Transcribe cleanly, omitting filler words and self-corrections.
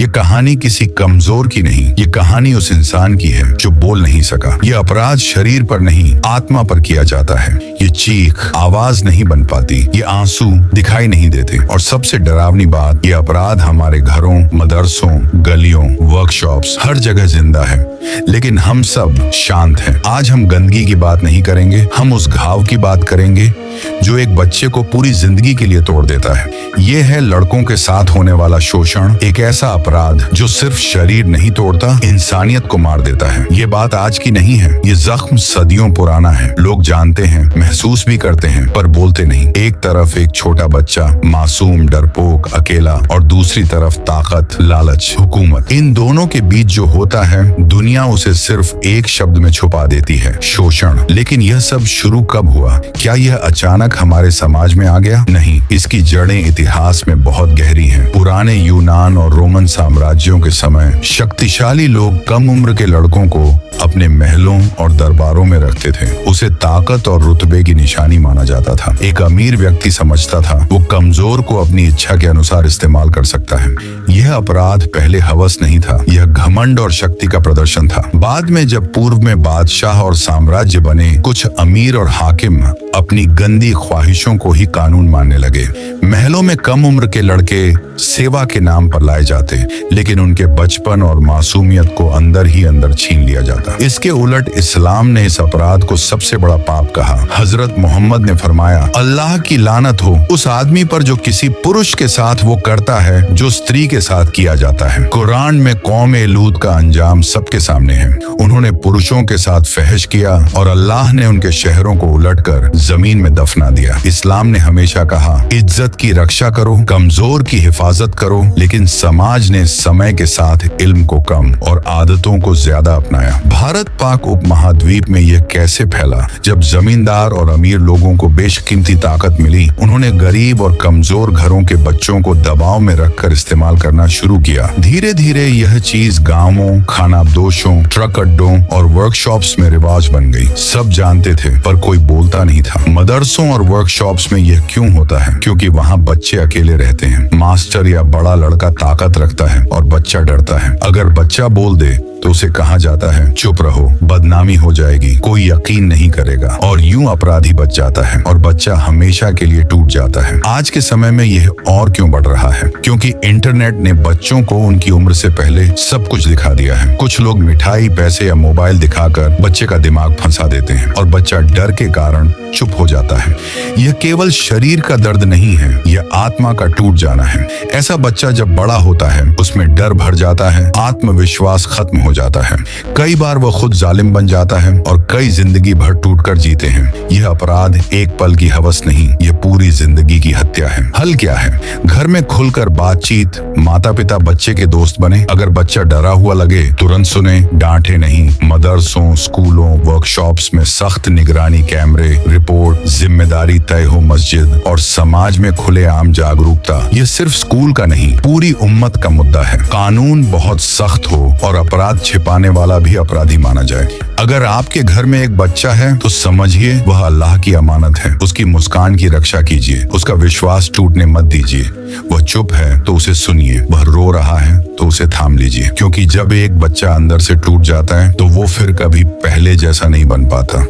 ये कहानी किसी कमजोर की नहीं, ये कहानी उस इंसान की है जो बोल नहीं सका। ये अपराध शरीर पर नहीं, आत्मा पर किया जाता है। ये चीख आवाज नहीं बन पाती, ये आंसू दिखाई नहीं देते, और सबसे डरावनी बात, ये अपराध हमारे घरों, मदरसों, गलियों, वर्कशॉप्स, हर जगह जिंदा है। लेकिन हम सब शांत हैं। आज हम गंदगी की बात नहीं करेंगे, हम उस घाव की बात करेंगे जो एक बच्चे को पूरी जिंदगी के लिए तोड़ देता है। ये है लड़कों के साथ होने वाला शोषण, एक ऐसा अपराध जो सिर्फ शरीर नहीं तोड़ता, इंसानियत को मार देता है। ये बात आज की नहीं है, ये जख्म सदियों पुराना है। लोग जानते हैं, महसूस भी करते हैं, पर बोलते नहीं। एक तरफ एक छोटा बच्चा, मासूम, डरपोक, अकेला, और दूसरी तरफ ताकत, लालच, हुकूमत। इन दोनों के बीच जो होता है, दुनिया उसे सिर्फ एक शब्द में छुपा देती है, शोषण। लेकिन यह सब शुरू कब हुआ? क्या यह अचानक हमारे समाज में आ गया? नहीं, इसकी जड़ें इतिहास में बहुत गहरी हैं। पुराने यूनान और रोमन साम्राज्यों के समय शक्तिशाली लोग कम उम्र के लड़कों को अपने महलों और दरबारों में रखते थे। उसे ताकत और रुतबे की निशानी माना जाता था। एक अमीर व्यक्ति समझता था वो कमजोर को अपनी इच्छा के अनुसार इस्तेमाल कर सकता है। यह अपराध पहले हवस नहीं था, यह घमंड और शक्ति का प्रदर्शन था। बाद में जब पूर्व में बादशाह और साम्राज्य बने, कुछ अमीर और हाकिम अपनी गंदी ख्वाहिशों को ही कानून मानने लगे। महलों में कम उम्र के लड़के सेवा के नाम पर लाए जाते, लेकिन उनके बचपन और मासूमियत को अंदर ही अंदर छीन लिया जाता। इसके उलट इस्लाम ने इस अपराध को सबसे बड़ा पाप कहा। हजरत मोहम्मद ने फरमाया, अल्लाह की लानत हो उस आदमी पर जो किसी पुरुष के साथ वो करता है जो स्त्री के साथ किया जाता है। कुरान में कौम लूत का अंजाम सबके सामने है। उन्होंने पुरुषों के साथ फहश किया और अल्लाह ने उनके शहरों को उलटकर जमीन में दफना दिया। इस्लाम ने हमेशा कहा, इज्जत की रक्षा करो, कमजोर की हिफाजत करो, लेकिन समाज ने समय के साथ इल्म को कम और आदतों को ज्यादा अपनाया। भारत पाक उपमहाद्वीप में यह कैसे फैला? जब जमींदार और अमीर लोगों को बेशकीमती ताकत मिली, उन्होंने गरीब और कमजोर घरों के बच्चों को दबाव में रखकर इस्तेमाल करना शुरू किया। धीरे धीरे यह चीज गांवों, खानाबदोशों, ट्रक अड्डों और वर्कशॉप्स में रिवाज बन गई। सब जानते थे, पर कोई बोलता नहीं था। मदरसों और वर्कशॉप्स में यह क्यों होता है? क्योंकि वहाँ बच्चे अकेले रहते हैं। मास्टर या बड़ा लड़का ताकत रखता है और बच्चा डरता है। अगर बच्चा बोल दे तो उसे कहा जाता है, चुप रहो, बदनामी हो जाएगी, कोई यकीन नहीं करेगा, और यूं अपराधी बच जाता है और बच्चा हमेशा के लिए टूट जाता है। आज के समय में यह और क्यों बढ़ रहा है? क्योंकि इंटरनेट ने बच्चों को उनकी उम्र से पहले सब कुछ दिखा दिया है। कुछ लोग मिठाई, पैसे या मोबाइल दिखाकर बच्चे का दिमाग फंसा देते हैं और बच्चा डर के कारण चुप हो जाता है। यह केवल शरीर का दर्द नहीं है, यह आत्मा का टूट जाना है। ऐसा बच्चा जब बड़ा होता है, उसमें डर भर जाता है, आत्मविश्वास खत्म हो जाता है। कई बार वह खुद जालिम बन जाता है और कई जिंदगी भर टूटकर जीते हैं। यह अपराध एक पल की हवस नहीं, यह पूरी जिंदगी की हत्या है। हल क्या है? घर में खुलकर बातचीत, माता पिता बच्चे के दोस्त बने। अगर बच्चा डरा हुआ लगे, तुरंत सुने, डांटे नहीं। मदरसों, स्कूलों, वर्कशॉप्स में सख्त निगरानी कैमरे, रिपोर्ट, जिम्मेदारी तय हो मस्जिद, और समाज में खुलेआम जागरूकता। यह सिर्फ स्कूल का नहीं, पूरी उम्मत का मुद्दा है। कानून बहुत सख्त हो और अपराध छिपाने वाला भी अपराधी माना जाए। अगर आपके घर में एक बच्चा है तो समझिए वह अल्लाह की अमानत है। उसकी मुस्कान की रक्षा कीजिए, उसका विश्वास टूटने मत दीजिए। वह चुप है तो उसे सुनिए, वह रो रहा है तो उसे थाम लीजिए, क्योंकि जब एक बच्चा अंदर से टूट जाता है तो वो फिर कभी पहले जैसा नहीं बन पाता।